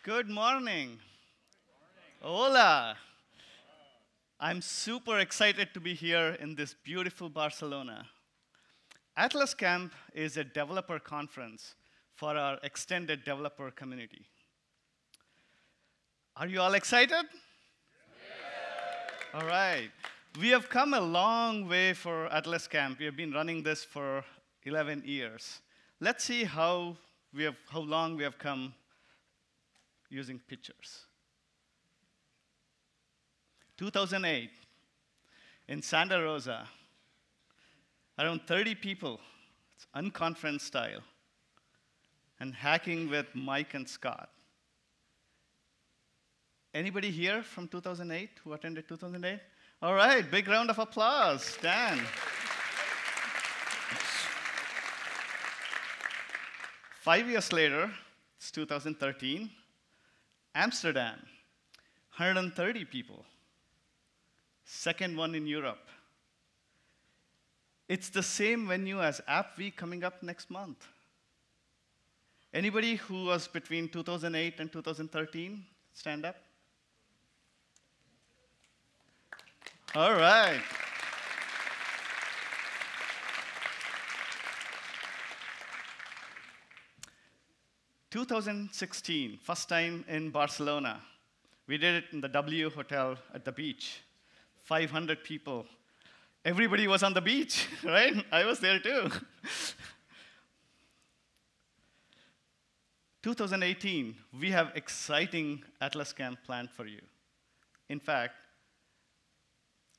Good morning. Hola. I'm super excited to be here in this beautiful Barcelona. Atlas Camp is a developer conference for our extended developer community. Are you all excited? All right. We have come a long way for Atlas Camp. We have been running this for 11 years. Let's see how long we have come using pictures. 2008, in Santa Rosa, around 30 people, it's unconference style, and hacking with Mike and Scott. Anybody here from 2008 who attended 2008? All right, big round of applause, Dan. 5 years later, it's 2013, Amsterdam, 130 people. Second one in Europe. It's the same venue as App Week coming up next month. Anybody who was between 2008 and 2013, stand up. All right. "2016, first time in Barcelona. We did it in the W Hotel at the beach. 500 people. Everybody was on the beach, right? I was there too. 2018, we have exciting Atlas Camp planned for you. In fact,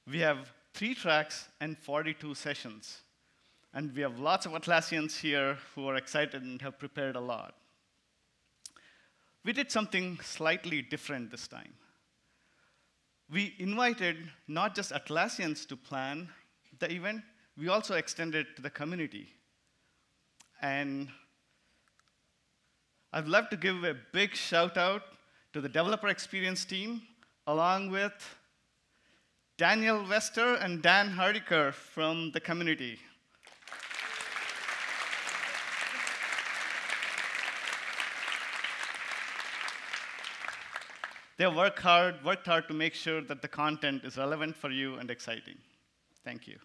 we have 3 tracks and 42 sessions. And we have lots of Atlassians here who are excited and have prepared a lot. We did something slightly different this time. We invited not just Atlassians to plan the event, we also extended it to the community. And I'd love to give a big shout out to the developer experience team, along with Daniel Wester and Dan Hardiker from the community. They worked hard to make sure that the content is relevant for you and exciting. Thank you.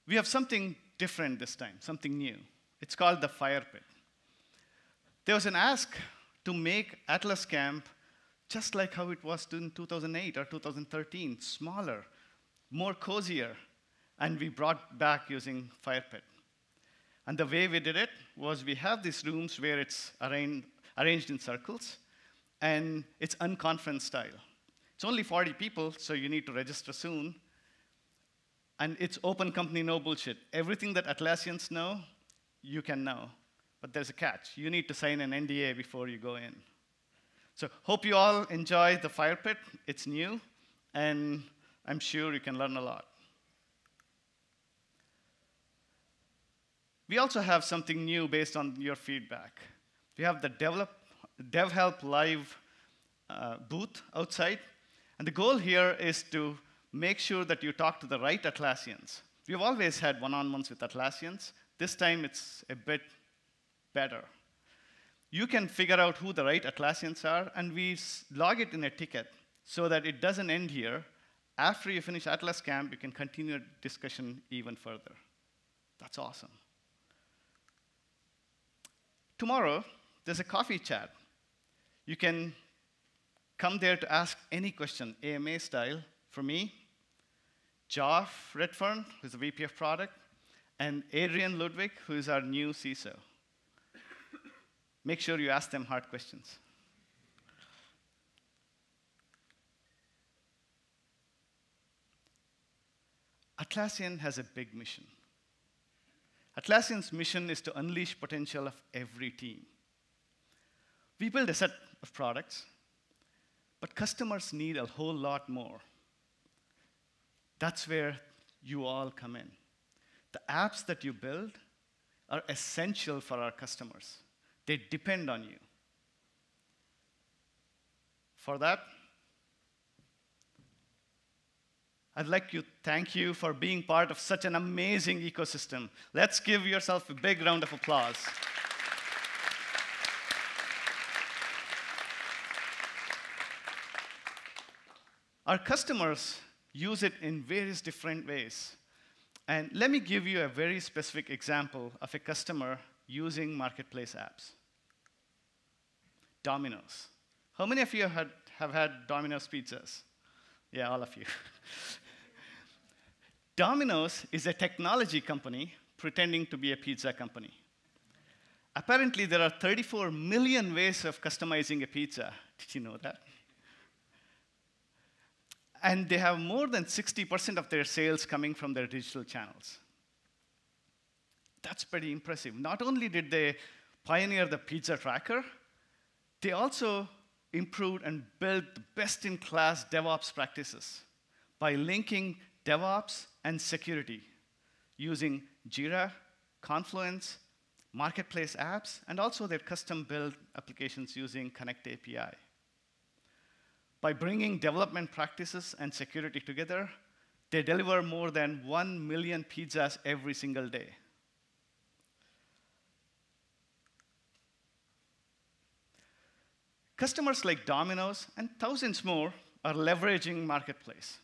We have something different this time, something new. It's called the Fire Pit. There was an ask to make Atlas Camp just like how it was in 2008 or 2013, smaller, more cozier, and we brought back using Fire Pit. And the way we did it was we have these rooms where it's arranged in circles, and it's unconference style. It's only 40 people, so you need to register soon. And it's open company, no bullshit. Everything that Atlassians know, you can know. But there's a catch. You need to sign an NDA before you go in. So hope you all enjoy the Fire Pit. It's new, and I'm sure you can learn a lot. We also have something new based on your feedback. We have the DevHelp Live booth outside. And the goal here is to make sure that you talk to the right Atlassians. We've always had one-on-ones with Atlassians. This time, it's a bit better. You can figure out who the right Atlassians are, and we log it in a ticket so that it doesn't end here. After you finish Atlas Camp, you can continue discussion even further. That's awesome. Tomorrow, there's a coffee chat. You can come there to ask any question, AMA style, for me, Geoff Redfern, who's the VP of Product, and Adrian Ludwig, who is our new CISO. Make sure you ask them hard questions. Atlassian has a big mission. Atlassian's mission is to unleash potential of every team. We build a set of products, but customers need a whole lot more. That's where you all come in. The apps that you build are essential for our customers. They depend on you. For that, I'd like to thank you for being part of such an amazing ecosystem. Let's give yourself a big round of applause. Our customers use it in various different ways. And let me give you a very specific example of a customer using marketplace apps. Domino's. How many of you have had Domino's pizzas? Yeah, all of you. Domino's is a technology company pretending to be a pizza company. Apparently, there are 34 million ways of customizing a pizza. Did you know that? And they have more than 60% of their sales coming from their digital channels. That's pretty impressive. Not only did they pioneer the pizza tracker, they also improved and built best-in-class DevOps practices by linking DevOps and security using Jira, Confluence, marketplace apps, and also their custom-built applications using Connect API. By bringing development practices and security together, they deliver more than 1 million pizzas every single day. Customers like Domino's and thousands more are leveraging Marketplace.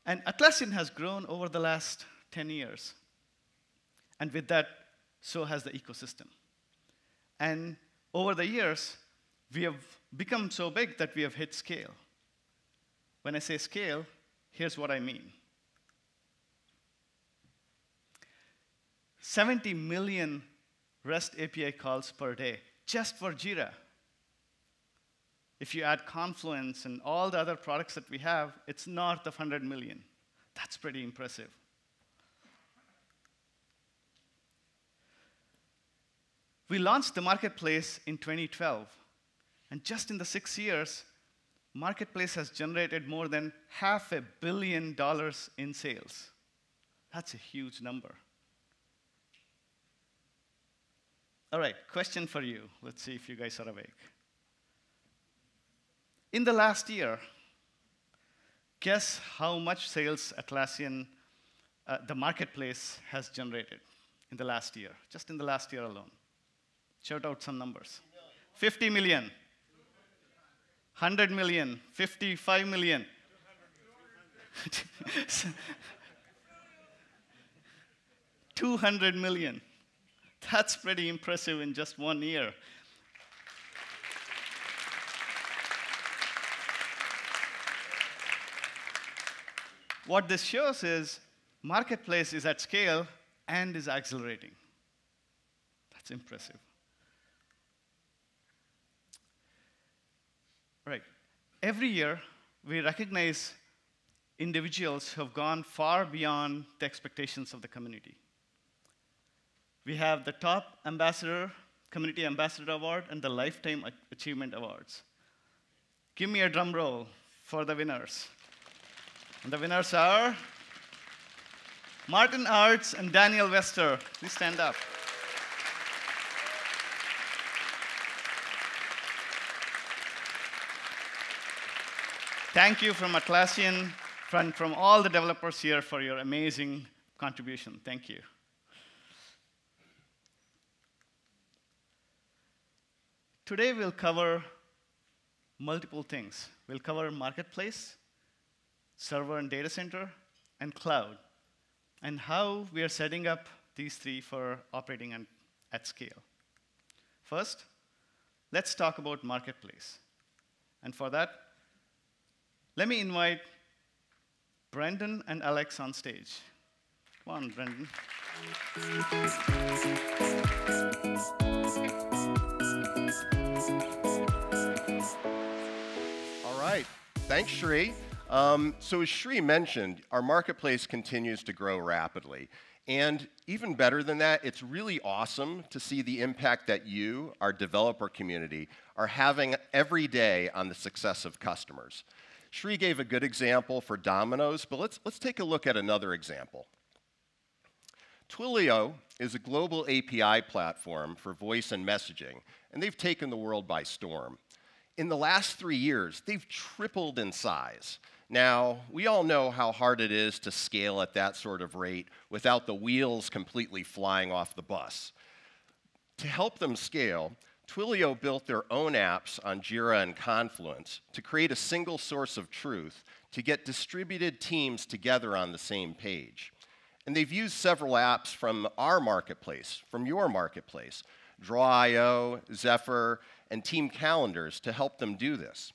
And Atlassian has grown over the last 10 years. And with that, so has the ecosystem. And over the years, we have become so big that we have hit scale. When I say scale, here's what I mean. 70 million REST API calls per day, just for Jira. If you add Confluence and all the other products that we have, it's north of 100 million. That's pretty impressive. We launched the Marketplace in 2012. And just in the 6 years, Marketplace has generated more than $500 million in sales. That's a huge number. All right, question for you. Let's see if you guys are awake. In the last year, guess how much sales Atlassian, the Marketplace, has generated in the last year, just in the last year alone? Shout out some numbers. 50 million. 100 million. 55 million. 200 million. That's pretty impressive in just 1 year. What this shows is Marketplace is at scale and is accelerating. That's impressive. Right. Every year, we recognize individuals who have gone far beyond the expectations of the community. We have the Top Ambassador, Community Ambassador Award, and the Lifetime Achievement Awards. Give me a drum roll for the winners. And the winners are Martin Arts and Daniel Wester. Please stand up. Thank you from Atlassian, from all the developers here for your amazing contribution. Thank you. Today we'll cover multiple things. We'll cover Marketplace, server and data center, and cloud, and how we are setting up these three for operating at scale. First, let's talk about Marketplace. And for that, let me invite Brendan and Alex on stage. Come on, Brendan. All right. Thanks, Sri. So as Sri mentioned, our Marketplace continues to grow rapidly. And even better than that, it's really awesome to see the impact that you, our developer community, are having every day on the success of customers. Sri gave a good example for Domino's, but let's take a look at another example. Twilio is a global API platform for voice and messaging, and they've taken the world by storm. In the last 3 years, they've tripled in size. Now, we all know how hard it is to scale at that sort of rate without the wheels completely flying off the bus. To help them scale, Twilio built their own apps on Jira and Confluence to create a single source of truth to get distributed teams together on the same page. And they've used several apps from our marketplace, from your marketplace, Draw.io, Zephyr, and Team Calendars to help them do this.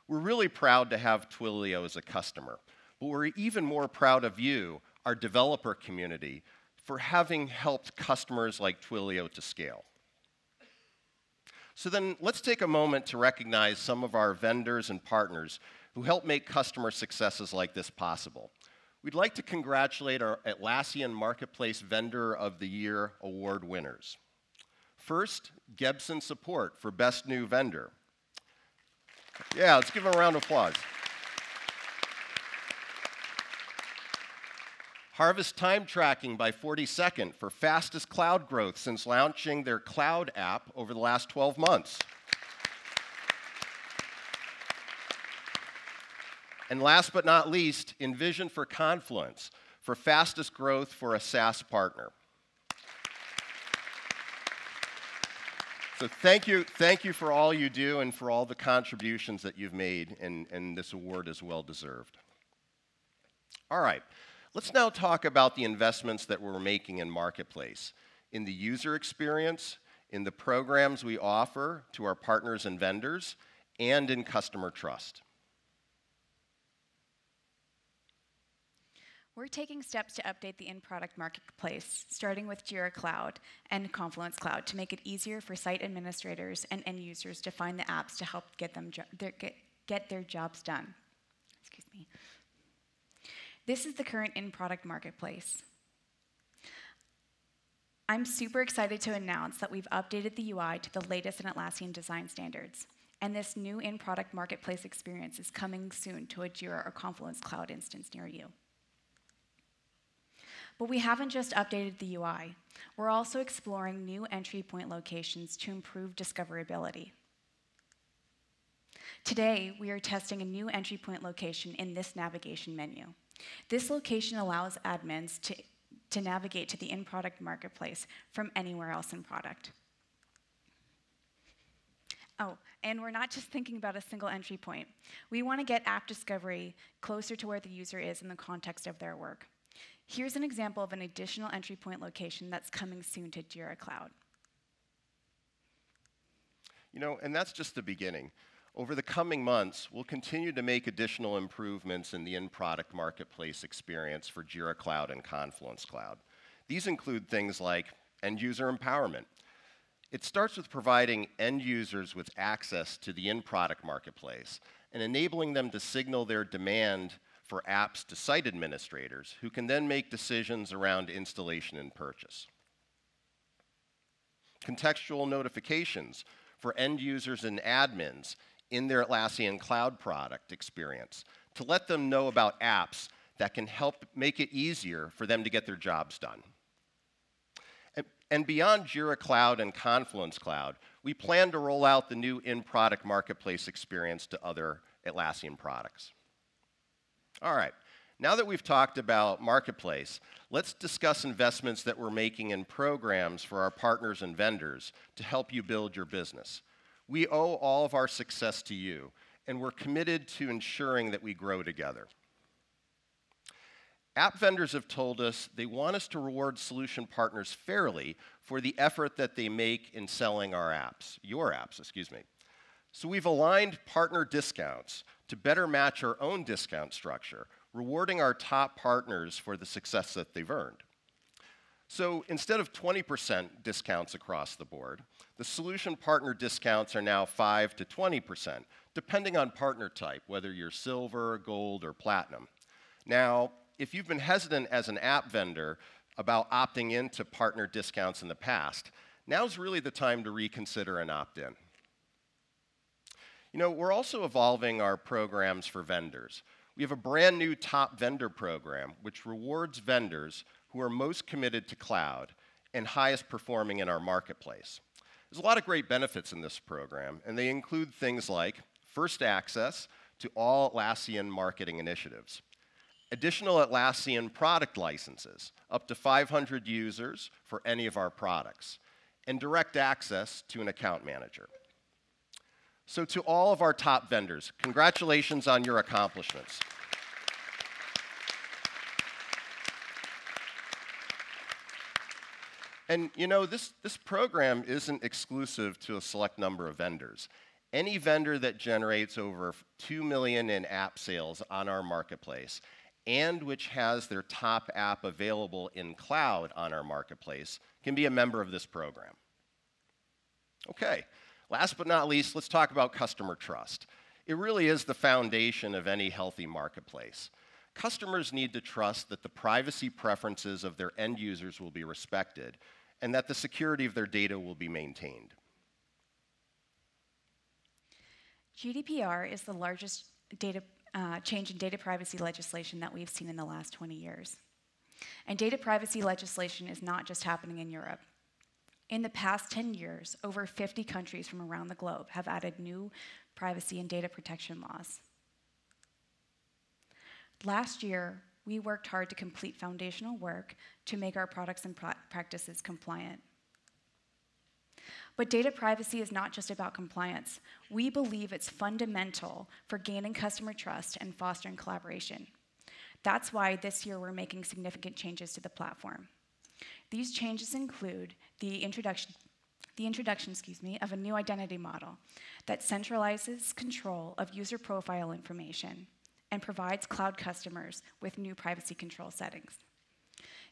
We're really proud to have Twilio as a customer, but we're even more proud of you, our developer community, for having helped customers like Twilio to scale. So then let's take a moment to recognize some of our vendors and partners who help make customer successes like this possible. We'd like to congratulate our Atlassian Marketplace Vendor of the Year award winners. First, Gebson Support for Best New Vendor. Yeah, let's give them a round of applause. Harvest Time Tracking by 42nd for fastest cloud growth since launching their cloud app over the last 12 months. And last but not least, Envision for Confluence for fastest growth for a SaaS partner. So thank you for all you do and for all the contributions that you've made, and this award is well deserved. All right, let's now talk about the investments that we're making in Marketplace, in the user experience, in the programs we offer to our partners and vendors, and in customer trust. We're taking steps to update the in-product marketplace, starting with Jira Cloud and Confluence Cloud to make it easier for site administrators and end users to find the apps to help get their jobs done. Excuse me. This is the current in-product marketplace. I'm super excited to announce that we've updated the UI to the latest in Atlassian design standards, and this new in-product marketplace experience is coming soon to a Jira or Confluence Cloud instance near you. But we haven't just updated the UI. We're also exploring new entry point locations to improve discoverability. Today, we are testing a new entry point location in this navigation menu. This location allows admins to navigate to the in-product marketplace from anywhere else in product. Oh, and we're not just thinking about a single entry point. We want to get app discovery closer to where the user is in the context of their work. Here's an example of an additional entry point location that's coming soon to Jira Cloud. You know, and that's just the beginning. Over the coming months, we'll continue to make additional improvements in the in-product marketplace experience for Jira Cloud and Confluence Cloud. These include things like end-user empowerment. It starts with providing end users with access to the in-product marketplace and enabling them to signal their demand for apps to site administrators who can then make decisions around installation and purchase. Contextual notifications for end users and admins in their Atlassian cloud product experience to let them know about apps that can help make it easier for them to get their jobs done. And beyond Jira Cloud and Confluence Cloud, we plan to roll out the new in-product marketplace experience to other Atlassian products. All right, now that we've talked about Marketplace, let's discuss investments that we're making in programs for our partners and vendors to help you build your business. We owe all of our success to you, and we're committed to ensuring that we grow together. App vendors have told us they want us to reward solution partners fairly for the effort that they make in selling our apps, your apps, excuse me. So we've aligned partner discounts to better match our own discount structure, rewarding our top partners for the success that they've earned. So instead of 20% discounts across the board, the solution partner discounts are now 5 to 20%, depending on partner type, whether you're silver, gold, or platinum. Now, if you've been hesitant as an app vendor about opting into partner discounts in the past, now's really the time to reconsider and opt in. You know, we're also evolving our programs for vendors. We have a brand new top vendor program which rewards vendors who are most committed to cloud and highest performing in our marketplace. There's a lot of great benefits in this program, and they include things like first access to all Atlassian marketing initiatives. Additional Atlassian product licenses, up to 500 users for any of our products, and direct access to an account manager. So to all of our top vendors, congratulations on your accomplishments. And you know, this program isn't exclusive to a select number of vendors. Any vendor that generates over 2 million in app sales on our marketplace and which has their top app available in cloud on our marketplace can be a member of this program. Okay, last but not least, let's talk about customer trust. It really is the foundation of any healthy marketplace. Customers need to trust that the privacy preferences of their end users will be respected and that the security of their data will be maintained. GDPR is the largest change in data privacy legislation that we've seen in the last 20 years. And data privacy legislation is not just happening in Europe. In the past 10 years, over 50 countries from around the globe have added new privacy and data protection laws. Last year, we worked hard to complete foundational work to make our products and practices compliant. But data privacy is not just about compliance. We believe it's fundamental for gaining customer trust and fostering collaboration. That's why this year we're making significant changes to the platform. These changes include the introduction of a new identity model that centralizes control of user profile information and provides cloud customers with new privacy control settings.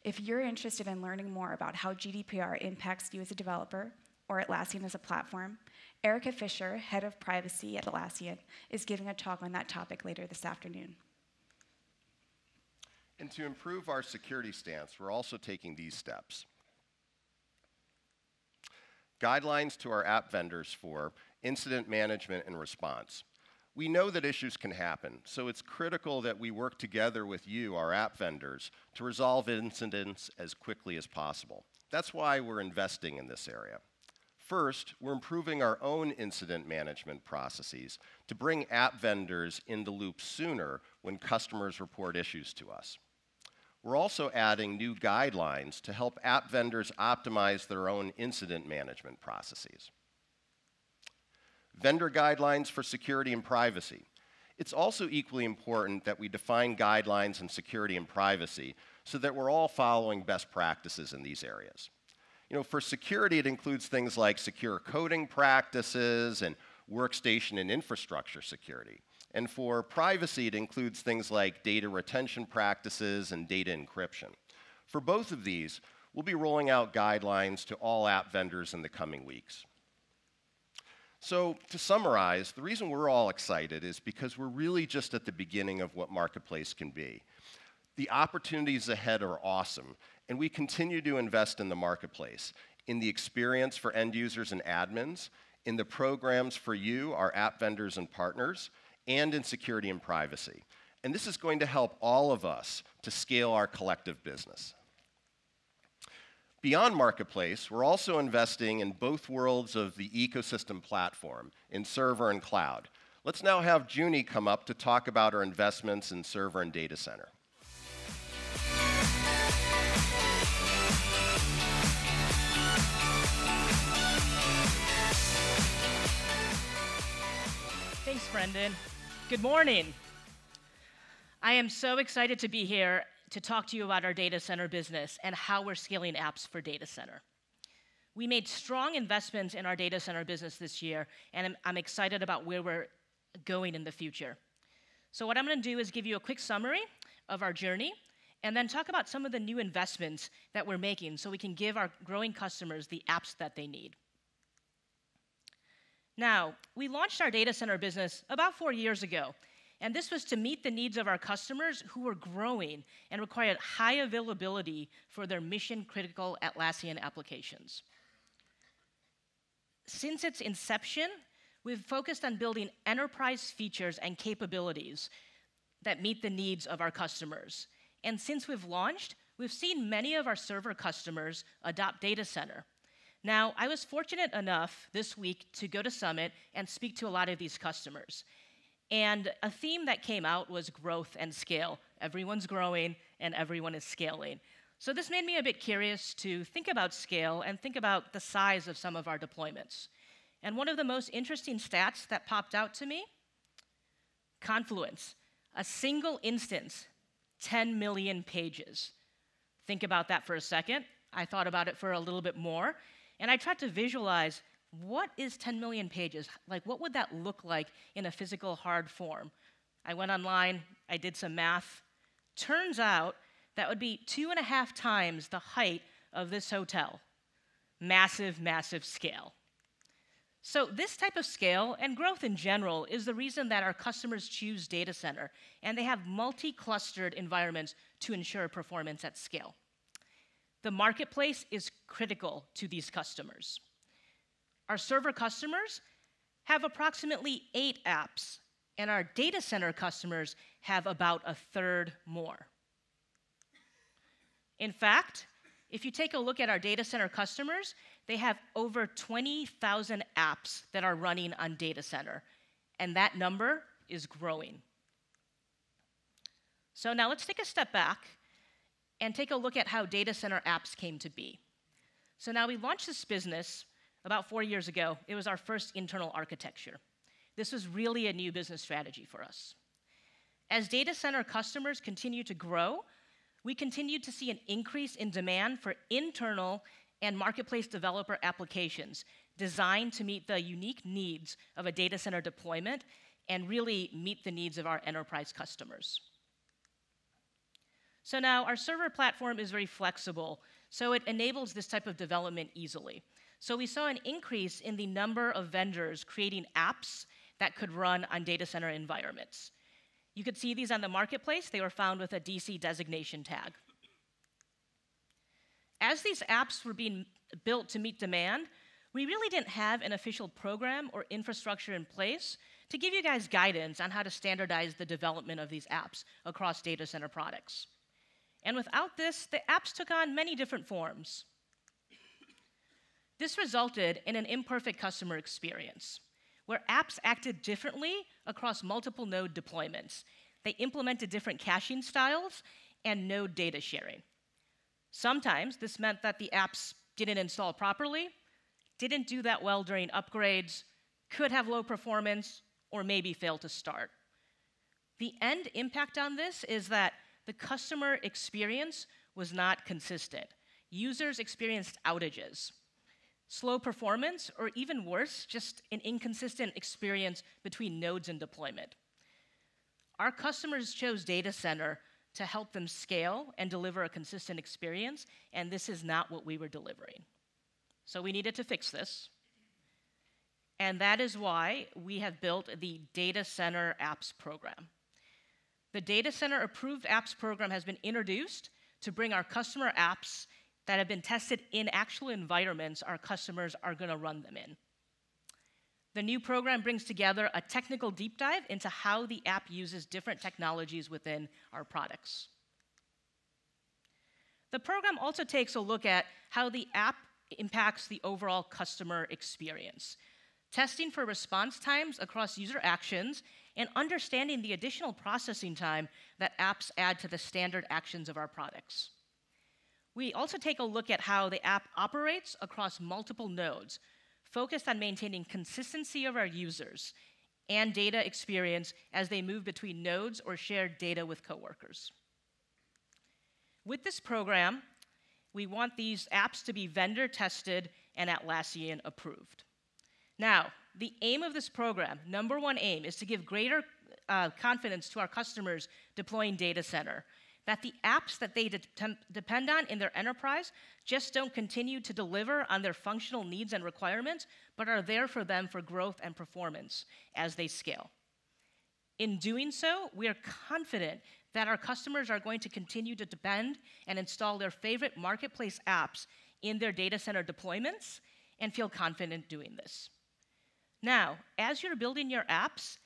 If you're interested in learning more about how GDPR impacts you as a developer or Atlassian as a platform, Erica Fisher, head of privacy at Atlassian, is giving a talk on that topic later this afternoon. And to improve our security stance, we're also taking these steps. Guidelines to our app vendors for incident management and response. We know that issues can happen, so it's critical that we work together with you, our app vendors, to resolve incidents as quickly as possible. That's why we're investing in this area. First, we're improving our own incident management processes to bring app vendors in the loop sooner when customers report issues to us. We're also adding new guidelines to help app vendors optimize their own incident management processes. Vendor guidelines for security and privacy. It's also equally important that we define guidelines in security and privacy so that we're all following best practices in these areas. You know, for security, it includes things like secure coding practices and workstation and infrastructure security. And for privacy, it includes things like data retention practices and data encryption. For both of these, we'll be rolling out guidelines to all app vendors in the coming weeks. So to summarize, the reason we're all excited is because we're really just at the beginning of what Marketplace can be. The opportunities ahead are awesome, and we continue to invest in the Marketplace, in the experience for end users and admins, in the programs for you, our app vendors and partners, and in security and privacy. And this is going to help all of us to scale our collective business. Beyond Marketplace, we're also investing in both worlds of the ecosystem platform, in server and cloud. Let's now have Junie come up to talk about our investments in server and data center. Thanks, Brendan. Good morning. I am so excited to be here to talk to you about our data center business and how we're scaling apps for data center. We made strong investments in our data center business this year, and I'm excited about where we're going in the future. So what I'm going to do is give you a quick summary of our journey, and then talk about some of the new investments that we're making so we can give our growing customers the apps that they need. Now, we launched our data center business about 4 years ago, and this was to meet the needs of our customers who were growing and required high availability for their mission-critical Atlassian applications. Since its inception, we've focused on building enterprise features and capabilities that meet the needs of our customers. And since we've launched, we've seen many of our server customers adopt data center. Now, I was fortunate enough this week to go to Summit and speak to a lot of these customers. And a theme that came out was growth and scale. Everyone's growing and everyone is scaling. So this made me a bit curious to think about scale and think about the size of some of our deployments. And one of the most interesting stats that popped out to me, Confluence, a single instance, 10 million pages. Think about that for a second. I thought about it for a little bit more, and I tried to visualize what is 10 million pages? Like, what would that look like in a physical hard form? I went online, I did some math. Turns out that would be 2.5 times the height of this hotel. Massive, massive scale. So this type of scale and growth in general is the reason that our customers choose data center, and they have multi-clustered environments to ensure performance at scale. The marketplace is critical to these customers. Our server customers have approximately 8 apps, and our data center customers have about 1/3 more. In fact, if you take a look at our data center customers, they have over 20,000 apps that are running on data center, and that number is growing. So now let's take a step back and take a look at how data center apps came to be. So now we launched this business about 4 years ago. It was our first internal architecture. This was really a new business strategy for us. As data center customers continue to grow, we continued to see an increase in demand for internal and marketplace developer applications designed to meet the unique needs of a data center deployment and really meet the needs of our enterprise customers. So now our server platform is very flexible, so it enables this type of development easily. So we saw an increase in the number of vendors creating apps that could run on data center environments. You could see these on the marketplace. They were found with a DC designation tag. As these apps were being built to meet demand, we really didn't have an official program or infrastructure in place to give you guys guidance on how to standardize the development of these apps across data center products. And without this, the apps took on many different forms. This resulted in an imperfect customer experience, where apps acted differently across multiple node deployments. They implemented different caching styles and node data sharing. Sometimes this meant that the apps didn't install properly, didn't do that well during upgrades, could have low performance, or maybe fail to start. The end impact on this is that the customer experience was not consistent. Users experienced outages, slow performance, or even worse, just an inconsistent experience between nodes and deployment. Our customers chose data center to help them scale and deliver a consistent experience, and this is not what we were delivering. So we needed to fix this, and that is why we have built the Data Center Apps Program. The Data Center Approved Apps Program has been introduced to bring our customer apps that have been tested in actual environments our customers are going to run them in. The new program brings together a technical deep dive into how the app uses different technologies within our products. The program also takes a look at how the app impacts the overall customer experience, testing for response times across user actions, and understanding the additional processing time that apps add to the standard actions of our products. We also take a look at how the app operates across multiple nodes, focused on maintaining consistency of our users and data experience as they move between nodes or share data with coworkers. With this program, we want these apps to be vendor tested and Atlassian approved. Now, the aim of this program, number one aim, is to give greater confidence to our customers deploying data center, that the apps that they depend on in their enterprise just don't continue to deliver on their functional needs and requirements, but are there for them for growth and performance as they scale. In doing so, we are confident that our customers are going to continue to depend and install their favorite marketplace apps in their data center deployments and feel confident doing this. Now, as you're building your apps,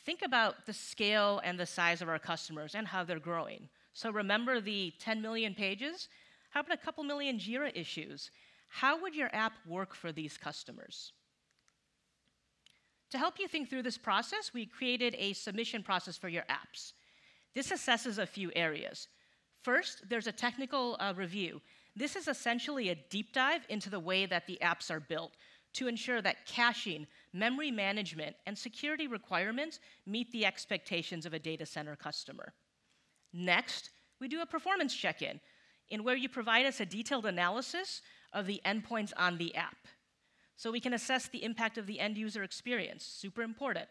think about the scale and the size of our customers and how they're growing. So remember the 10 million pages? How about a couple million Jira issues? How would your app work for these customers? To help you think through this process, we created a submission process for your apps. This assesses a few areas. First, there's a technical review. This is essentially a deep dive into the way that the apps are built to ensure that caching, memory management, and security requirements meet the expectations of a data center customer. Next, we do a performance check-in, in where you provide us a detailed analysis of the endpoints on the app, so we can assess the impact of the end user experience. Super important.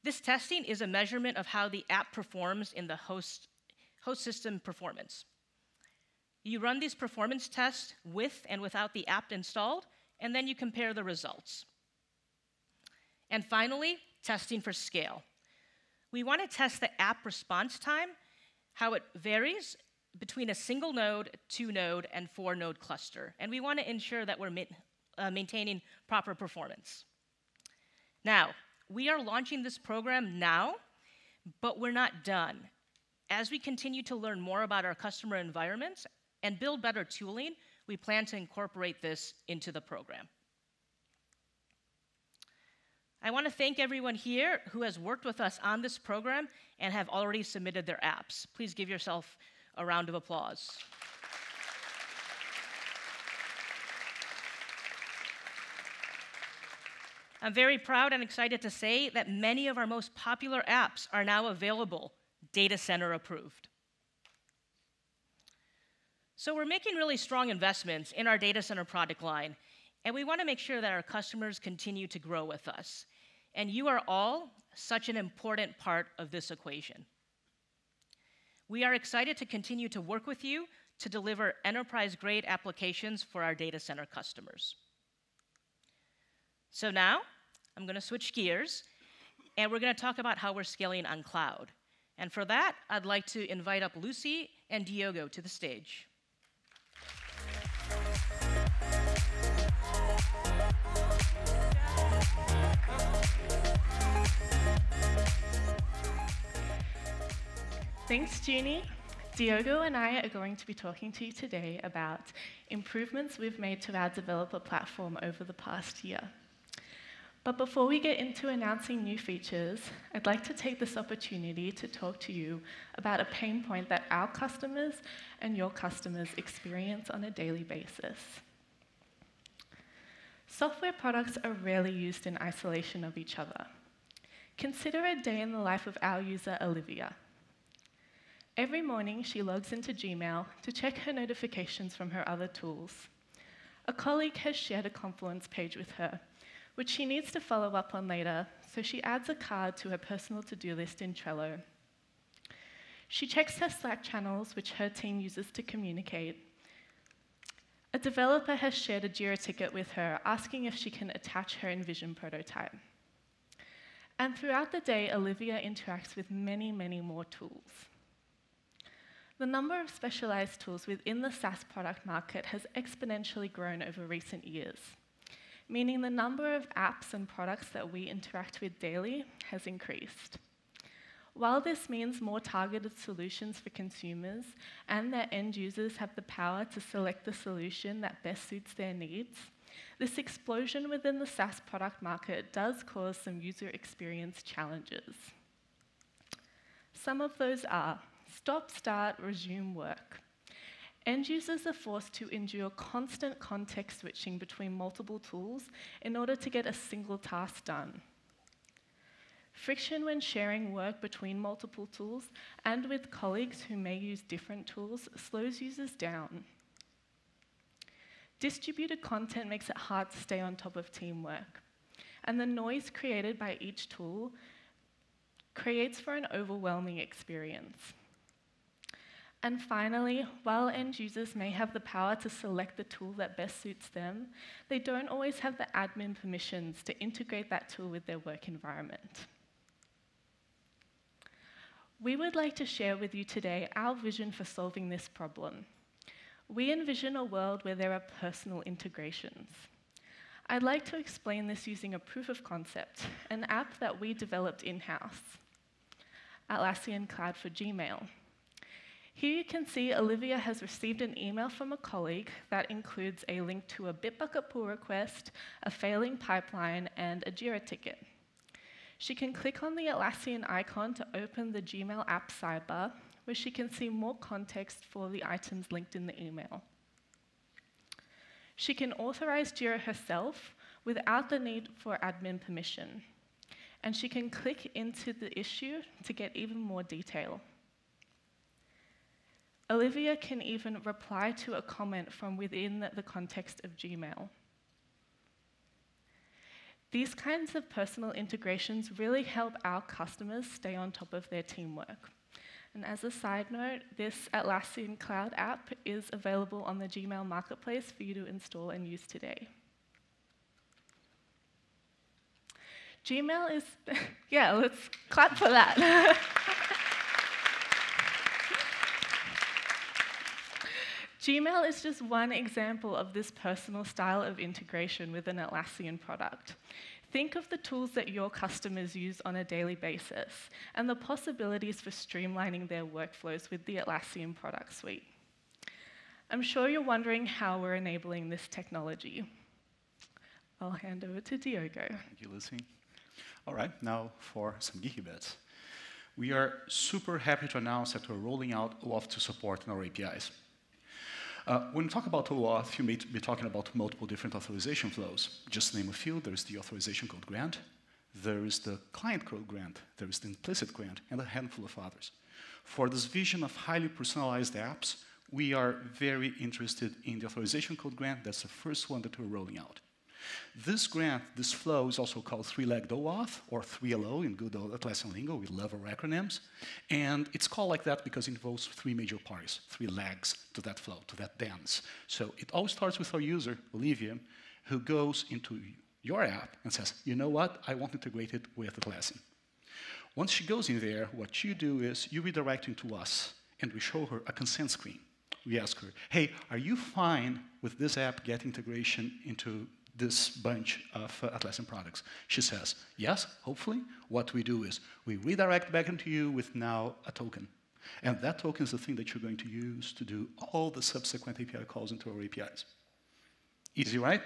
This testing is a measurement of how the app performs in the host system performance. You run these performance tests with and without the app installed, and then you compare the results. And finally, testing for scale. We want to test the app response time, how it varies between a single node, 2-node, and 4-node cluster. And we want to ensure that we're maintaining proper performance. Now, we are launching this program now, but we're not done. As we continue to learn more about our customer environments and build better tooling, we plan to incorporate this into the program. I want to thank everyone here who has worked with us on this program and have already submitted their apps. Please give yourself a round of applause. I'm very proud and excited to say that many of our most popular apps are now available, data center approved. So we're making really strong investments in our data center product line, and we want to make sure that our customers continue to grow with us. And you are all such an important part of this equation. We are excited to continue to work with you to deliver enterprise-grade applications for our data center customers. So now, I'm going to switch gears, and we're going to talk about how we're scaling on cloud. And for that, I'd like to invite up Lucy and Diogo to the stage. Thanks, Junie. Diogo and I are going to be talking to you today about improvements we've made to our developer platform over the past year. But before we get into announcing new features, I'd like to take this opportunity to talk to you about a pain point that our customers and your customers experience on a daily basis. Software products are rarely used in isolation of each other. Consider a day in the life of our user, Olivia. Every morning, she logs into Gmail to check her notifications from her other tools. A colleague has shared a Confluence page with her, which she needs to follow up on later, so she adds a card to her personal to-do list in Trello. She checks her Slack channels, which her team uses to communicate. A developer has shared a Jira ticket with her, asking if she can attach her InVision prototype. And throughout the day, Olivia interacts with many, many more tools. The number of specialized tools within the SaaS product market has exponentially grown over recent years, meaning the number of apps and products that we interact with daily has increased. While this means more targeted solutions for consumers and their end users have the power to select the solution that best suits their needs, this explosion within the SaaS product market does cause some user experience challenges. Some of those are stop, start, resume work. End users are forced to endure constant context switching between multiple tools in order to get a single task done. Friction when sharing work between multiple tools and with colleagues who may use different tools slows users down. Distributed content makes it hard to stay on top of teamwork, and the noise created by each tool creates for an overwhelming experience. And finally, while end users may have the power to select the tool that best suits them, they don't always have the admin permissions to integrate that tool with their work environment. We would like to share with you today our vision for solving this problem. We envision a world where there are personal integrations. I'd like to explain this using a proof of concept, an app that we developed in-house, Atlassian Cloud for Gmail. Here you can see Olivia has received an email from a colleague that includes a link to a Bitbucket pull request, a failing pipeline, and a Jira ticket. She can click on the Atlassian icon to open the Gmail app sidebar, where she can see more context for the items linked in the email. She can authorize Jira herself without the need for admin permission. And she can click into the issue to get even more detail. Olivia can even reply to a comment from within the context of Gmail. These kinds of personal integrations really help our customers stay on top of their teamwork. And as a side note, this Atlassian Cloud app is available on the Gmail Marketplace for you to install and use today. Gmail is, yeah, let's clap for that. Gmail is just one example of this personal style of integration with an Atlassian product. Think of the tools that your customers use on a daily basis and the possibilities for streamlining their workflows with the Atlassian product suite. I'm sure you're wondering how we're enabling this technology. I'll hand over to Diogo. Thank you, Lucy. All right, now for some geeky bits. We are super happy to announce that we're rolling out OAuth to support in our APIs. When we talk about OAuth, you may be talking about multiple different authorization flows. Just to name a few, there's the authorization code grant, there is the client code grant, there is the implicit grant, and a handful of others. For this vision of highly personalized apps, we are very interested in the authorization code grant. That's the first one that we're rolling out. This grant, this flow, is also called three-legged OAuth, or 3LO in good old Atlassian lingo. We love our acronyms. And it's called like that because it involves three major parties, three legs to that flow, to that dance. So it all starts with our user, Olivia, who goes into your app and says, you know what, I want to integrate it with Atlassian. Once she goes in there, what you do is you redirect into us, and we show her a consent screen. We ask her, hey, are you fine with this app getting integration into this bunch of Atlassian products? She says, yes, hopefully. What we do is we redirect back into you with now a token. And that token is the thing that you're going to use to do all the subsequent API calls into our APIs. Easy, right?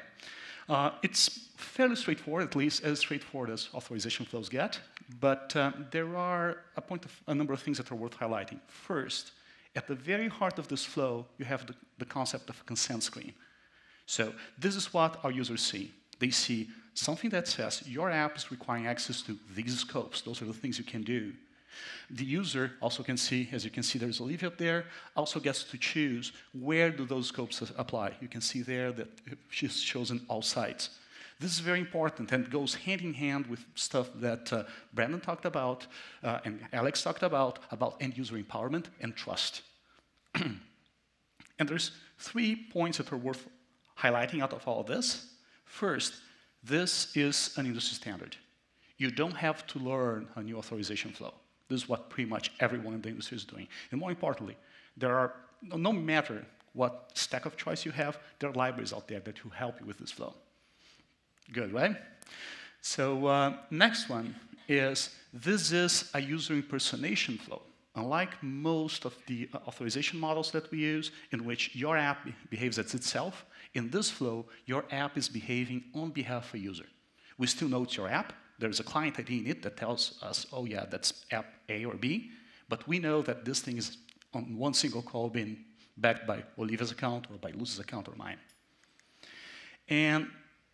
It's fairly straightforward, at least as straightforward as authorization flows get. But there are a number of things that are worth highlighting. First, at the very heart of this flow, you have the concept of a consent screen. So this is what our users see. They see something that says your app is requiring access to these scopes. Those are the things you can do. The user also can see, as you can see, there's Olivia up there, also gets to choose where do those scopes apply. You can see there that she's chosen all sites. This is very important and goes hand in hand with stuff that Brandon talked about and Alex talked about end-user empowerment and trust. And there's 3 points that are worth highlighting out of all of this. First, this is an industry standard. You don't have to learn a new authorization flow. This is what pretty much everyone in the industry is doing. And more importantly, there are, no matter what stack of choice you have, there are libraries out there that will help you with this flow. Good, right? So next one is, this is a user impersonation flow. Unlike most of the authorization models that we use, in which your app behaves as itself, in this flow, your app is behaving on behalf of a user. We still know it's your app. There's a client ID in it that tells us, oh yeah, that's app A or B, but we know that this thing is on one single call being backed by Olivia's account or by Lucy's account or mine. And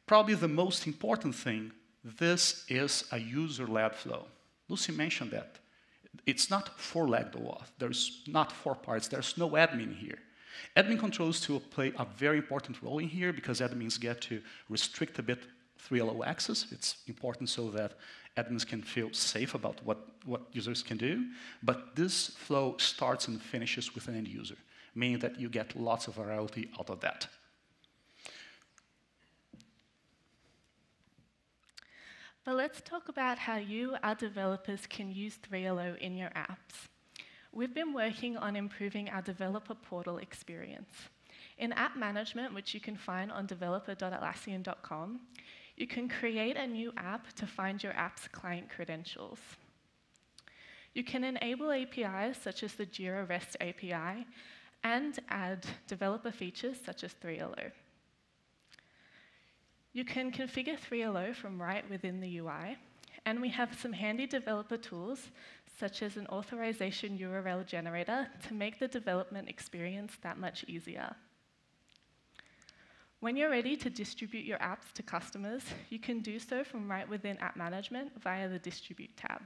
probably the most important thing, this is a user-led flow. Lucy mentioned that. It's not 4-legged OAuth. There's not 4 parts. There's no admin here. Admin controls still play a very important role in here because admins get to restrict a bit 3LO access. It's important so that admins can feel safe about what users can do. But this flow starts and finishes with an end user, meaning that you get lots of variety out of that. But let's talk about how you, our developers, can use 3LO in your apps. We've been working on improving our developer portal experience. In app management, which you can find on developer.atlassian.com, you can create a new app to find your app's client credentials. You can enable APIs such as the Jira REST API and add developer features such as 3LO. You can configure 3LO from right within the UI, And we have some handy developer tools, such as an authorization URL generator, to make the development experience that much easier. When you're ready to distribute your apps to customers, you can do so from right within App Management via the Distribute tab.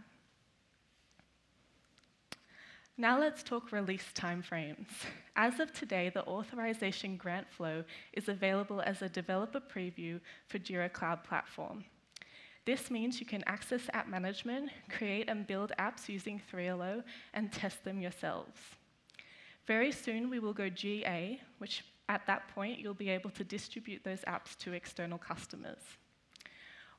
Now let's talk release timeframes. As of today, the authorization grant flow is available as a developer preview for Jira Cloud Platform. This means you can access App Management, create and build apps using 3LO, and test them yourselves. Very soon we will go GA, which at that point you'll be able to distribute those apps to external customers.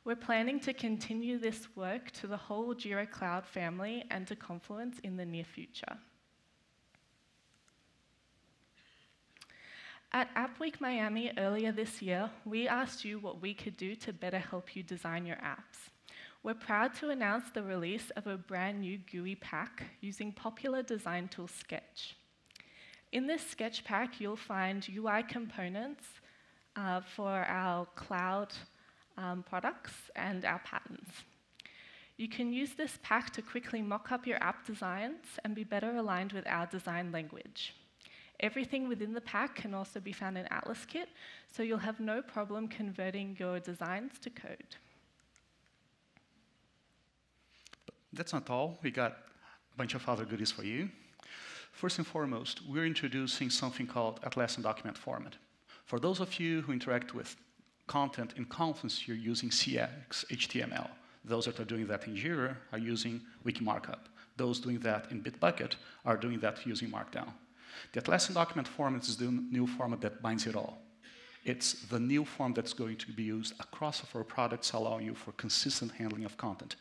We're planning to continue this work to the whole Jira Cloud family and to Confluence in the near future. At App Week Miami earlier this year, we asked you what we could do to better help you design your apps. We're proud to announce the release of a brand new GUI pack using popular design tool Sketch. In this Sketch pack, you'll find UI components for our cloud products and our patterns. You can use this pack to quickly mock up your app designs and be better aligned with our design language. Everything within the pack can also be found in AtlasKit, so you'll have no problem converting your designs to code. That's not all. We got a bunch of other goodies for you. First and foremost, we're introducing something called Atlassian document format. For those of you who interact with content in Confluence, you're using CX HTML. Those that are doing that in Jira are using Wiki Markup. Those doing that in Bitbucket are doing that using Markdown. The Atlassian document format is the new format that binds it all. It's the new form that's going to be used across our products, allowing you for consistent handling of content.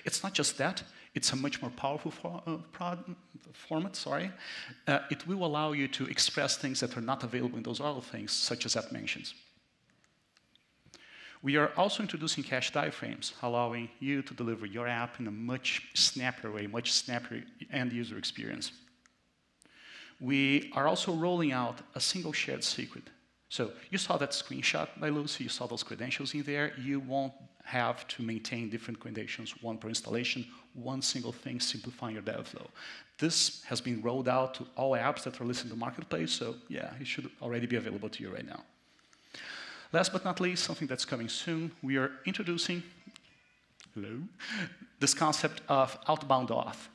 It's not just that, it's a much more powerful format. It will allow you to express things that are not available in those other things, such as app mentions. We are also introducing cache diaphragms, allowing you to deliver your app in a much snappier way, much snappier end-user experience. We are also rolling out a single shared secret. So you saw that screenshot by Lucy, you saw those credentials in there. You won't have to maintain different credentials, one per installation, one single thing, simplifying your dev flow. This has been rolled out to all apps that are listed in the marketplace, so yeah, it should already be available to you right now. Last but not least, something that's coming soon, we are introducing this concept of outbound auth.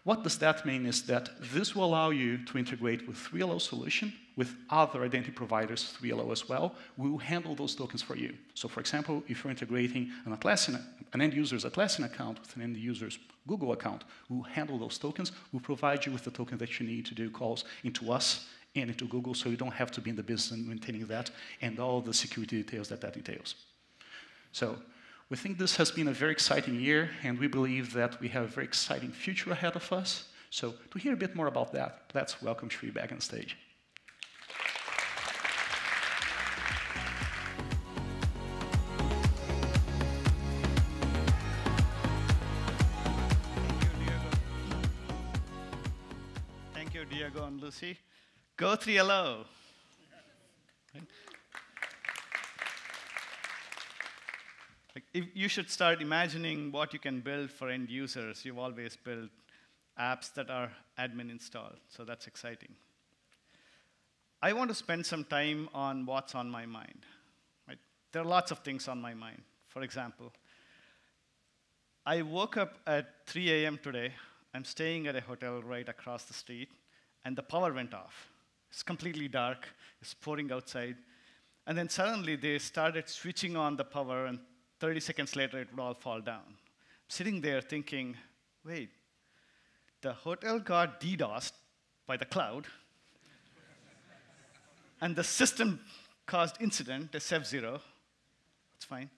What does that mean is that this will allow you to integrate with 3LO solution, with other identity providers, 3LO as well. We will handle those tokens for you. So for example, if you're integrating an end user's Atlassian account with an end user's Google account, we'll handle those tokens. We'll provide you with the token that you need to do calls into us and into Google, so you don't have to be in the business of maintaining that and all the security details that that entails. So we think this has been a very exciting year, and we believe that we have a very exciting future ahead of us. So to hear a bit more about that, let's welcome Sri back on stage. Thank you, Diego and Lucy. Go 3LO. Right? If you should start imagining what you can build for end users. You've always built apps that are admin installed, so that's exciting. I want to spend some time on what's on my mind. Right? There are lots of things on my mind. For example, I woke up at 3 a.m. today. I'm staying at a hotel right across the street, and the power went off. It's completely dark. It's pouring outside. And then suddenly they started switching on the power, and 30 seconds later, it would all fall down. I'm sitting there thinking, wait, the hotel got DDoSed by the cloud, and the system caused incident, a F0. That's fine.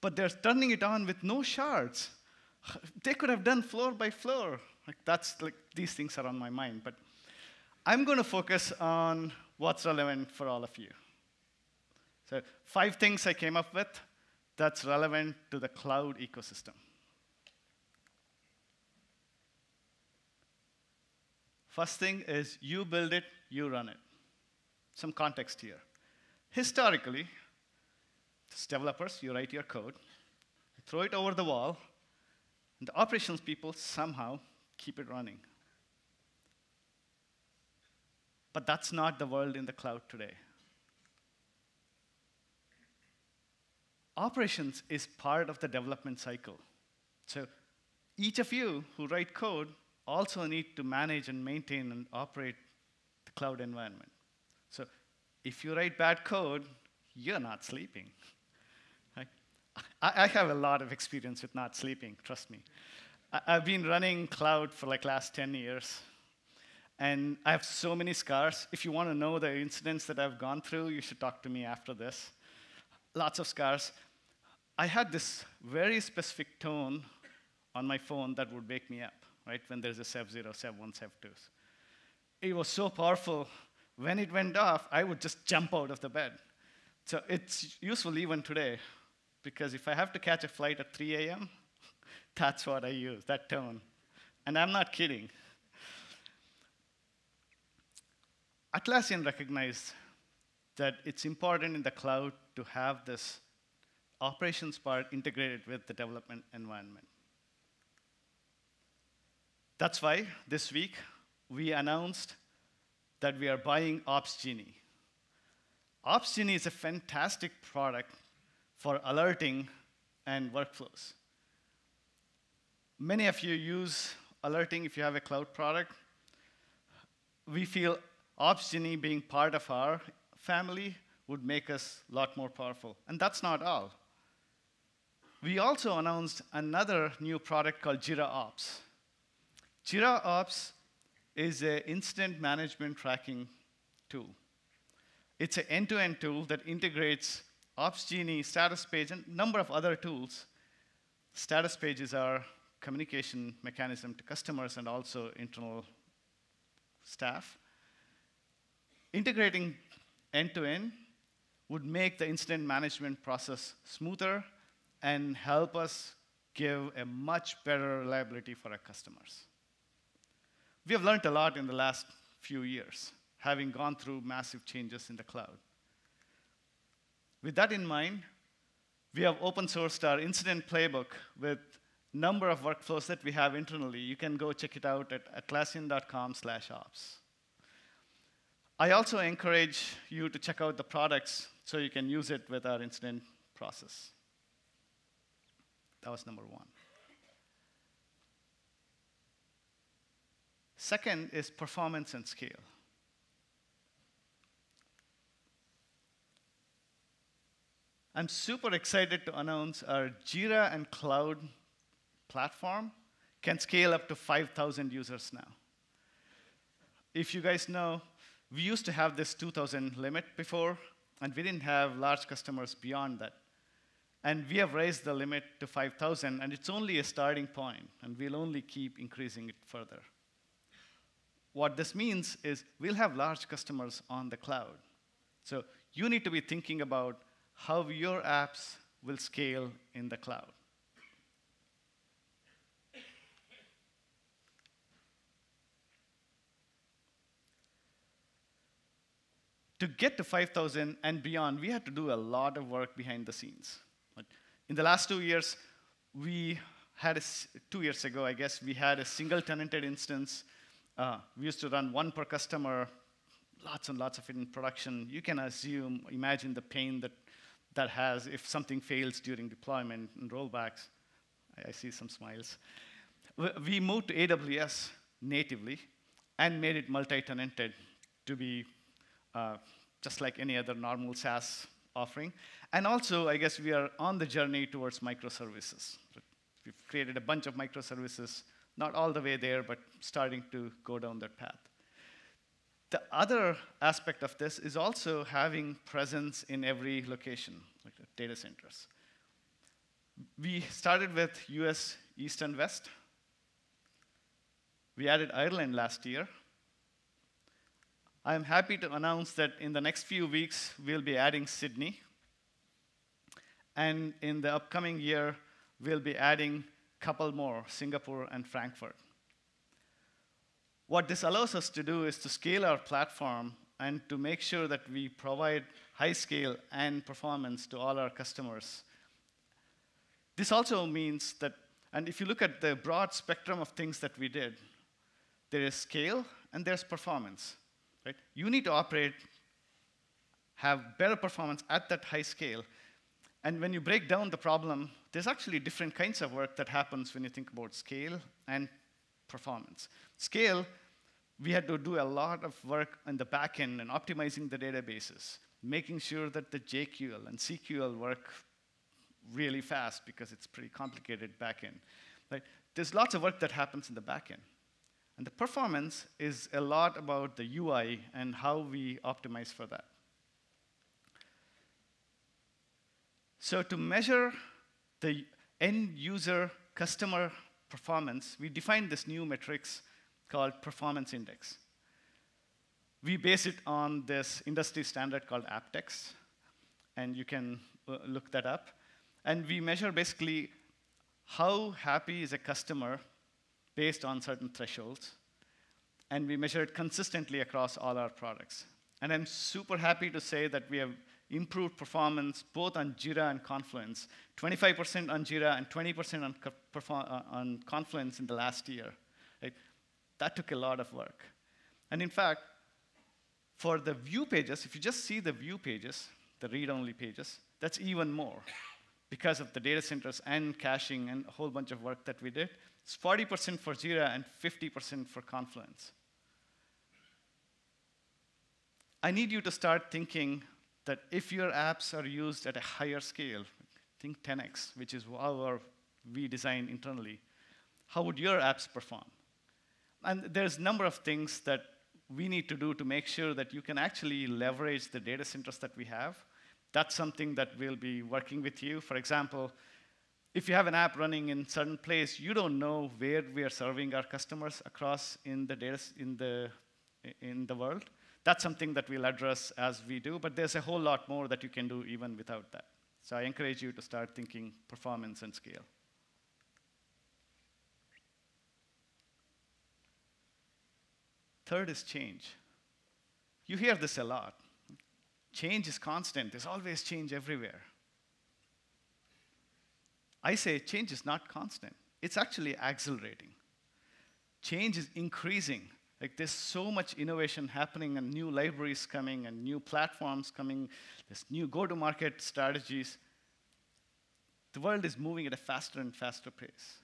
But they're turning it on with no shards. They could have done floor by floor. These things are on my mind. But I'm going to focus on what's relevant for all of you. So 5 things I came up with that's relevant to the cloud ecosystem. First thing is you build it, you run it. Some context here. Historically, as developers, you write your code, you throw it over the wall, And the operations people somehow keep it running. But that's not the world in the cloud today. Operations is part of the development cycle. So each of you who write code also need to manage and maintain and operate the cloud environment. So if you write bad code, you're not sleeping. Right? I have a lot of experience with not sleeping, trust me. I've been running cloud for like last 10 years. And I have so many scars. If you want to know the incidents that I've gone through, you should talk to me after this. Lots of scars. I had this very specific tone on my phone that would wake me up, right, when there's a SEV0, SEV1, SEV2s. It was so powerful. When it went off, I would just jump out of the bed. So it's useful even today, because if I have to catch a flight at 3 a.m., that's what I use, that tone. And I'm not kidding. Atlassian recognized that it's important in the cloud to have this operations part integrated with the development environment. That's why this week we announced that we are buying OpsGenie. OpsGenie is a fantastic product for alerting and workflows. Many of you use alerting if you have a cloud product. We feel OpsGenie being part of our family would make us a lot more powerful. And that's not all. We also announced another new product called Jira Ops. Jira Ops is an incident management tracking tool. It's an end-to-end tool that integrates OpsGenie, status page, and a number of other tools. Status pages are communication mechanism to customers and also internal staff. Integrating end-to-end would make the incident management process smoother and help us give a much better reliability for our customers. We have learned a lot in the last few years, having gone through massive changes in the cloud. With that in mind, we have open sourced our incident playbook with a number of workflows that we have internally. You can go check it out at atlassian.com/ops. I also encourage you to check out the products so you can use it with our incident process. That was number one. Second is performance and scale. I'm super excited to announce our Jira and Cloud platform can scale up to 5,000 users now. If you guys know, we used to have this 2,000 limit before, and we didn't have large customers beyond that. And we have raised the limit to 5,000, and it's only a starting point, and we'll only keep increasing it further. What this means is we'll have large customers on the cloud. So you need to be thinking about how your apps will scale in the cloud. To get to 5,000 and beyond, we had to do a lot of work behind the scenes. In the last 2 years, we had 2 years ago, I guess, we had a single tenanted instance. We used to run one per customer, lots and lots of it in production. You can imagine the pain that has if something fails during deployment and rollbacks. I see some smiles. We moved to AWS natively and made it multi-tenanted to be just like any other normal SaaS offering. And also, I guess we are on the journey towards microservices. We've created a bunch of microservices, not all the way there, but starting to go down that path. The other aspect of this is also having presence in every location, like the data centers. We started with US East and West. We added Ireland last year. I'm happy to announce that in the next few weeks, we'll be adding Sydney. And in the upcoming year, we'll be adding a couple more, Singapore and Frankfurt. What this allows us to do is to scale our platform and to make sure that we provide high scale and performance to all our customers. This also means that And if you look at the broad spectrum of things that we did, there is scale and there's performance. Right? You need to operate, have better performance at that high scale. And when you break down the problem, there's actually different kinds of work that happens when you think about scale and performance. Scale, we had to do a lot of work on the back end and optimizing the databases, making sure that the JQL and CQL work really fast because it's pretty complicated back end. Right? There's lots of work that happens in the back end. And the performance is a lot about the UI and how we optimize for that. So to measure the end user customer performance, we defined this new metrics called performance index. We base it on this industry standard called Aptex, and you can look that up. And we measure basically how happy is a customer based on certain thresholds, and we measure it consistently across all our products. And I'm super happy to say that we have improved performance both on Jira and Confluence, 25% on Jira and 20% on Confluence in the last year. Right? That took a lot of work. And in fact, for the view pages, if you just see the view pages, the read-only pages, that's even more because of the data centers and caching and a whole bunch of work that we did. It's 40% for Jira and 50% for Confluence. I need you to start thinking that if your apps are used at a higher scale, think 10x, which is how we design internally, how would your apps perform? And there's a number of things that we need to do to make sure that you can actually leverage the data centers that we have. That's something that we'll be working with you. For example, if you have an app running in a certain place, you don't know where we are serving our customers across in the world. That's something that we'll address as we do, but there's a whole lot more that you can do even without that. So I encourage you to start thinking performance and scale. Third is change. You hear this a lot. Change is constant. There's always change everywhere. I say change is not constant. It's actually accelerating. Change is increasing. Like there's so much innovation happening and new libraries coming and new platforms coming. There's new go-to-market strategies. The world is moving at a faster and faster pace.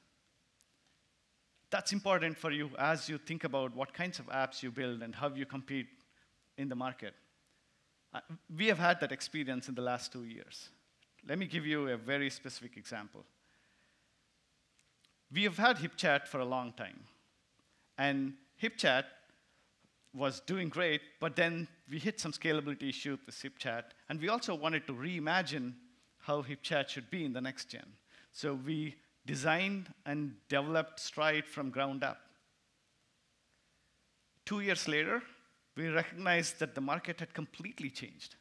That's important for you as you think about what kinds of apps you build and how you compete in the market. We have had that experience in the last 2 years. Let me give you a very specific example. We have had HipChat for a long time. And HipChat was doing great, but then we hit some scalability issues with HipChat, and we also wanted to reimagine how HipChat should be in the next gen. So we designed and developed Stride from ground up. 2 years later, we recognized that the market had completely changed.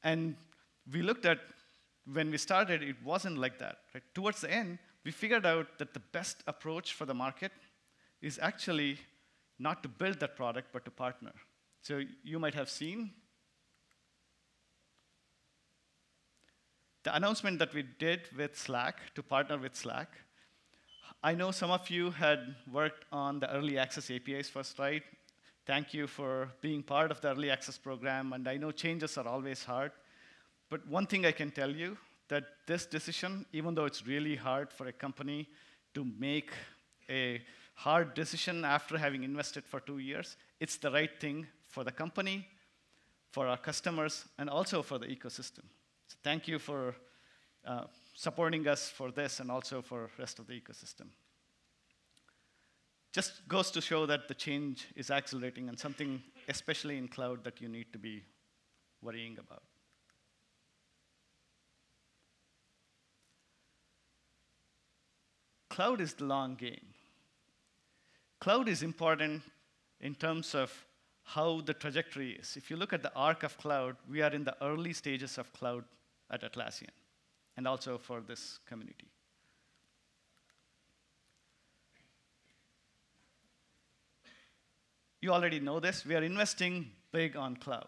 And we looked at, when we started, it wasn't like that. Right? Towards the end, we figured out that the best approach for the market is actually not to build that product, but to partner. So you might have seen the announcement that we did with Slack, to partner with Slack. I know some of you had worked on the early access APIs for Stride. Thank you for being part of the early access program, and I know changes are always hard. But one thing I can tell you, that this decision, even though it's really hard for a company to make a hard decision after having invested for 2 years, it's the right thing for the company, for our customers, and also for the ecosystem. So thank you for supporting us for this and also for the rest of the ecosystem. Just goes to show that the change is accelerating and something, especially in cloud, that you need to be worrying about. Cloud is the long game. Cloud is important in terms of how the trajectory is. If you look at the arc of cloud, we are in the early stages of cloud at Atlassian, and also for this community. You already know this. We are investing big on cloud.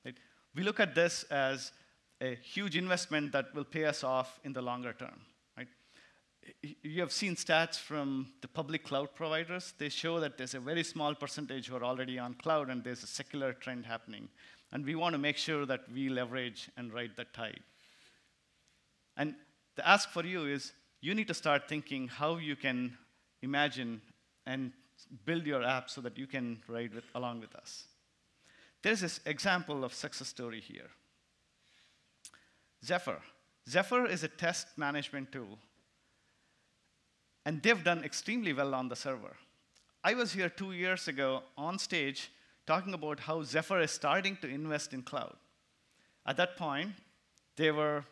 Right? We look at this as a huge investment that will pay us off in the longer term. Right? you have seen stats from the public cloud providers. They show that there's a very small percentage who are already on cloud, and there's a secular trend happening. And we want to make sure that we leverage and ride that tide. And the ask for you is, you need to start thinking how you can imagine and build your app so that you can ride along with us. There's this example of success story here. Zephyr. Zephyr is a test management tool. And they've done extremely well on the server. I was here 2 years ago on stage talking about how Zephyr is starting to invest in cloud. At that point, they were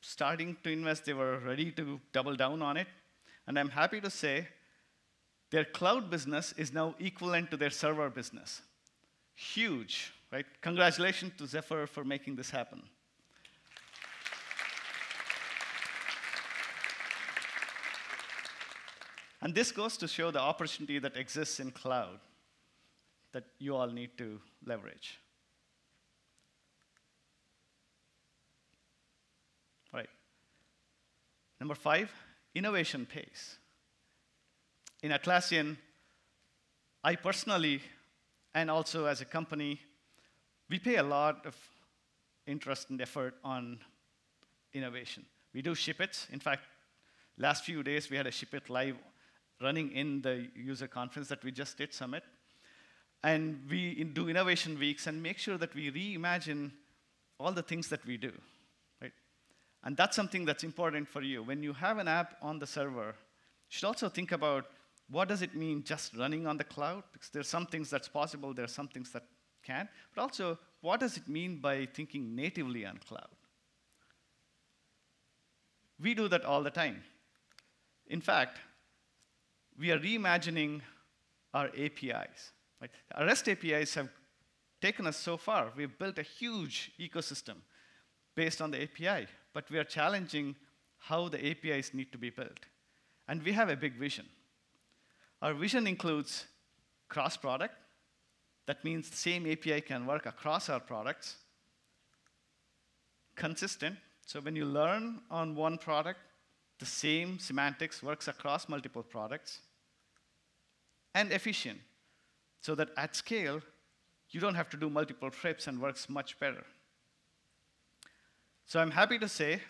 starting to invest. They were ready to double down on it. And I'm happy to say their cloud business is now equivalent to their server business. Huge, right? Congratulations to Zephyr for making this happen. And this goes to show the opportunity that exists in cloud that you all need to leverage. All right. Number 5, innovation pace. In Atlassian, I personally, and also as a company, we pay a lot of interest and effort on innovation. We do ship it. In fact, last few days, we had a ship it live running in the user conference that we just did, Summit. And we do innovation weeks and make sure that we reimagine all the things that we do, right? And that's something that's important for you. When you have an app on the server, you should also think about what does it mean just running on the cloud? Because there's some things that's possible, there's some things that can't. But also, what does it mean by thinking natively on cloud? We do that all the time. In fact, we are reimagining our APIs. Right? Our REST APIs have taken us so far. We've built a huge ecosystem based on the API, but we are challenging how the APIs need to be built. And we have a big vision. Our vision includes cross-product. That means the same API can work across our products. Consistent. So when you learn on one product, the same semantics works across multiple products. And efficient, so that at scale, you don't have to do multiple trips and works much better. So I'm happy to say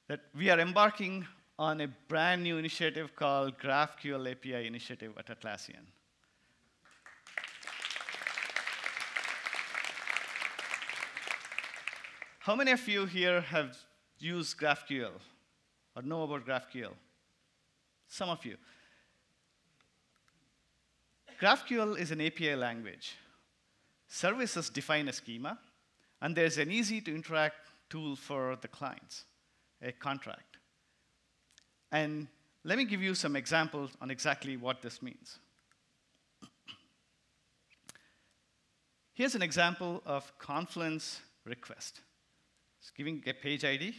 that we are embarking on a brand new initiative called GraphQL API Initiative at Atlassian. How many of you here have used GraphQL or know about GraphQL? Some of you. GraphQL is an API language. Services define a schema, and there's an easy-to-interact tool for the clients, a contract. And let me give you some examples on exactly what this means. Here's an example of Confluence request. It's giving a page ID.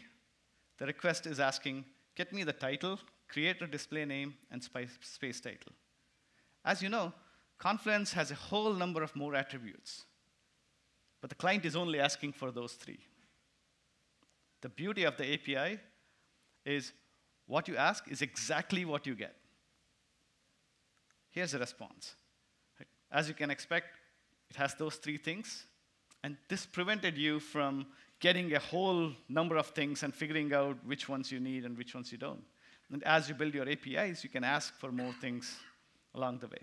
The request is asking, get me the title, create a display name, and space title. As you know, Confluence has a whole number of more attributes, but the client is only asking for those 3. The beauty of the API is what you ask is exactly what you get. Here's a response. As you can expect, it has those 3 things, and this prevented you from getting a whole number of things and figuring out which ones you need and which ones you don't. And as you build your APIs, you can ask for more things along the way.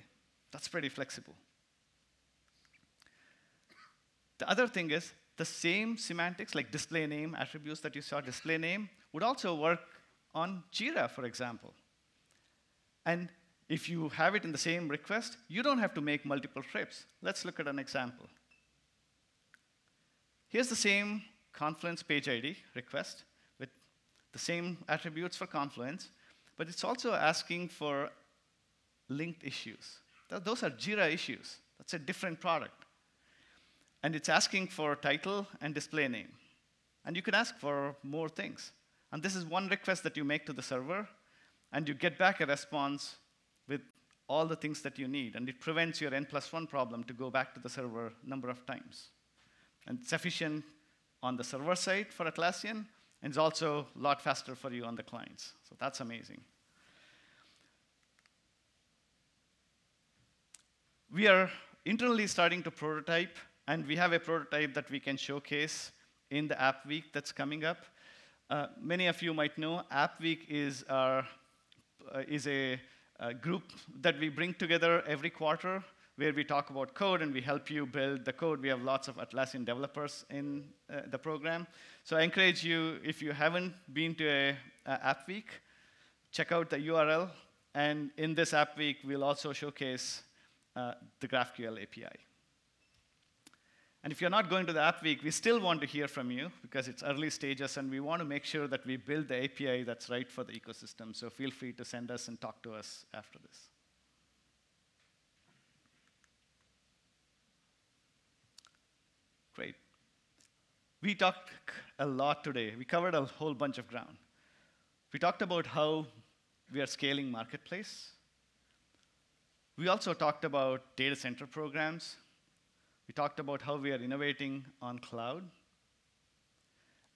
That's pretty flexible. The other thing is the same semantics, like display name, attributes that you saw, display name, would also work on Jira, for example. And if you have it in the same request, you don't have to make multiple trips. Let's look at an example. Here's the same Confluence page ID request with the same attributes for Confluence, but it's also asking for linked issues. Those are Jira issues. That's a different product. And it's asking for title and display name. And you can ask for more things. And this is one request that you make to the server, and you get back a response with all the things that you need. And it prevents your N+1 problem to go back to the server a number of times. And it's efficient on the server side for Atlassian, And it's also a lot faster for you on the clients. So that's amazing. We are internally starting to prototype, and we have a prototype that we can showcase in the App Week that's coming up. Many of you might know App Week is a group that we bring together every quarter where we talk about code and we help you build the code. We have lots of Atlassian developers in the program. So I encourage you, if you haven't been to a App Week, check out the URL. And in this App Week, we'll also showcase the GraphQL API. And if you're not going to the App Week, we still want to hear from you because it's early stages, and we want to make sure that we build the API that's right for the ecosystem. So feel free to send us and talk to us after this. Great. We talked a lot today. We covered a whole bunch of ground. We talked about how we are scaling Marketplace. We also talked about data center programs. We talked about how we are innovating on cloud.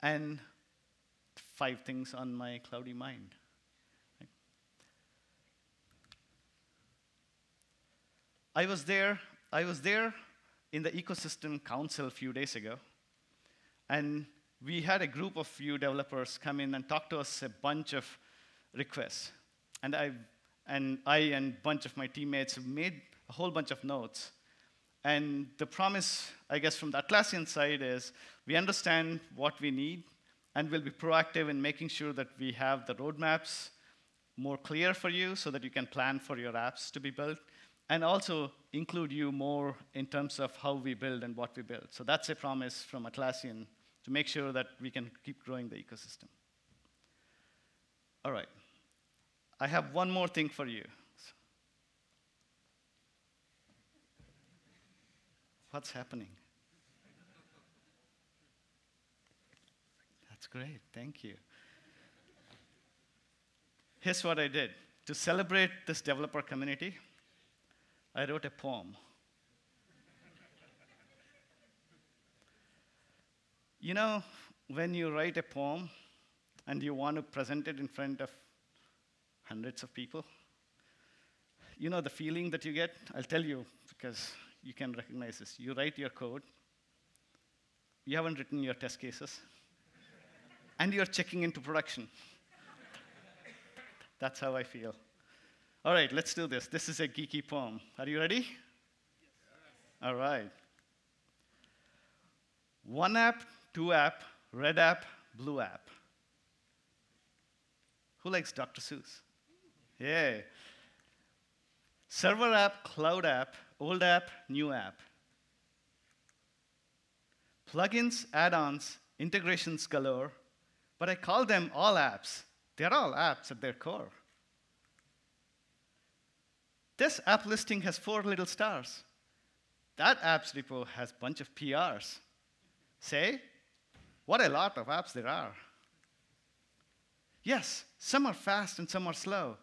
And 5 things on my cloudy mind. I was there in the ecosystem council a few days ago. And we had a group of few developers come in and talk to us a bunch of requests. And I and a bunch of my teammates have made a whole bunch of notes. And the promise, I guess, from the Atlassian side is we understand what we need, and we'll be proactive in making sure that we have the roadmaps more clear for you so that you can plan for your apps to be built, and also include you more in terms of how we build and what we build. So that's a promise from Atlassian to make sure that we can keep growing the ecosystem. All right. I have one more thing for you. What's happening? That's great. Thank you. Here's what I did. To celebrate this developer community, I wrote a poem. You know, when you write a poem and you want to present it in front of hundreds of people, you know the feeling that you get? I'll tell you because you can recognize this. You write your code. You haven't written your test cases. And you're checking into production. That's how I feel. All right, let's do this. This is a geeky poem. Are you ready? Yes. All right. 1 app, 2 app, red app, blue app. Who likes Dr. Seuss? Yeah. Server app, cloud app, old app, new app. Plugins, add-ons, integrations galore, but I call them all apps. They're all apps at their core. This app listing has 4 little stars. That apps repo has a bunch of PRs. Say, what a lot of apps there are. Yes, some are fast and some are slow.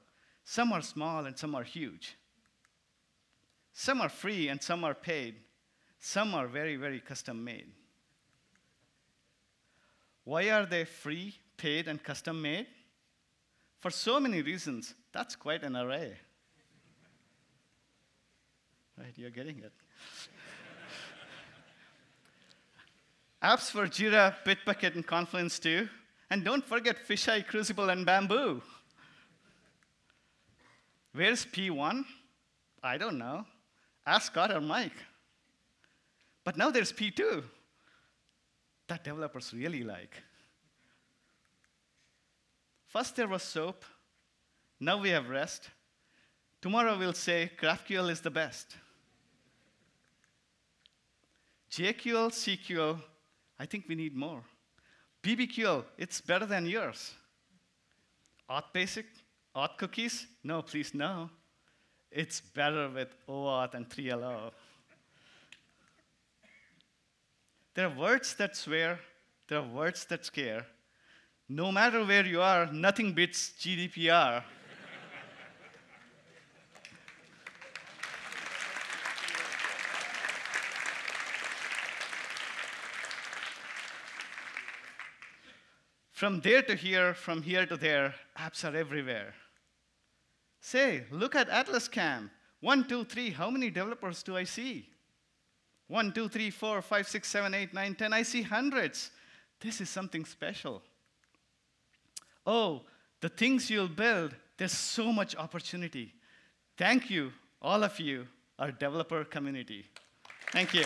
Some are small and some are huge. Some are free and some are paid. Some are very, very custom made. Why are they free, paid, and custom made? For so many reasons. That's quite an array. Right, you're getting it. Apps for Jira, Bitbucket, and Confluence too. And don't forget Fisheye, Crucible, and Bamboo. Where's P1? I don't know. Ask Scott or Mike. But now there's P2 that developers really like. First there was SOAP. Now we have REST. Tomorrow we'll say GraphQL is the best. JQL, CQL, I think we need more. BBQL, it's better than yours. Auth basic, auth cookies, no, please no. It's better with OAuth and 3LO. There are words that swear, there are words that scare. No matter where you are, nothing beats GDPR. From there to here, from here to there, apps are everywhere. Say, look at Atlassian. 1, 2, 3, how many developers do I see? 1, 2, 3, 4, 5, 6, 7, 8, 9, 10, I see hundreds. This is something special. Oh, the things you'll build, there's so much opportunity. Thank you, all of you, our developer community. Thank you.